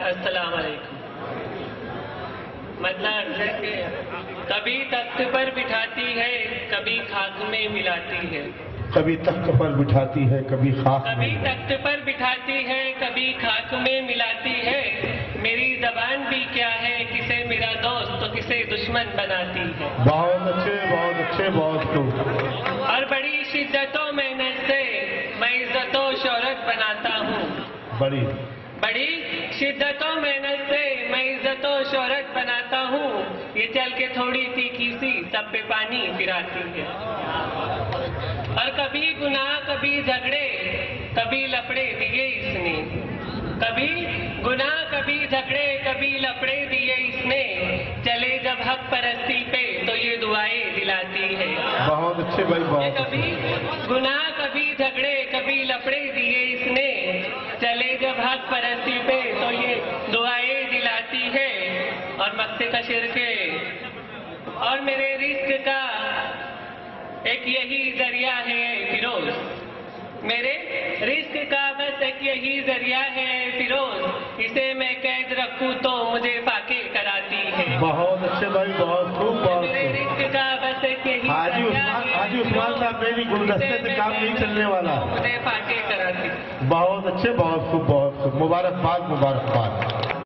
السلام علیکم. مطلب کبھی تخت پر بٹھاتی ہے کبھی خاک میں ملاتی ہے. کبھی تخت پر بٹھاتی ہے کبھی خاک میں. کبھی تخت پر بٹھاتی ہے کبھی خاک میں ملاتی ہے. میری زبان بھی کیا ہے کسے میرا دوست تو کسے دشمن بناتی ہے. بہت اچھے بہت اچھے بہت خوب. اور بڑی شدت و محنت سے میں عزت و شہرت بناتا ہوں. بڑی شدت و محنت سے میں عزت و شہرت بناتا ہوں. یہ چل کے تھوڑی تیکھی سی سب پہ پانی پھراتی ہے. اور کبھی گناہ کبھی جھگڑے کبھی لفڑے دیے اس نے. کبھی گناہ کبھی جھگڑے کبھی لفڑے دیے اس نے. چلے جب حق پرستی پہ تو یہ دعائیں دلاتی ہے. بہت اچھے بھائی بہت. کبھی گناہ کبھی جھگڑے کبھی لفڑے دیے اس نے. چلے جب حق پرستی پہ تو یہ دعائیں دلاتی ہے. اور مقصد کا شرک اور میرے رزق کا ایک یہی ذریعہ ہے فیروز. میرے رزق کا بس ایک یہی ذریعہ ہے فیروز. اسے میں قید رکھوں تو مجھے فاقے کراتی ہے. بہت اچھے بھائی بہت خوب بہت. میرے رزق کا بس ایک یہی حاجی عثمان صاحب میری گلدستے سے کام نہیں چلنے والا. مجھے فاقے کراتی. بہت اچھے بہت خوب بہت خوب. مبارکباد مبارکباد.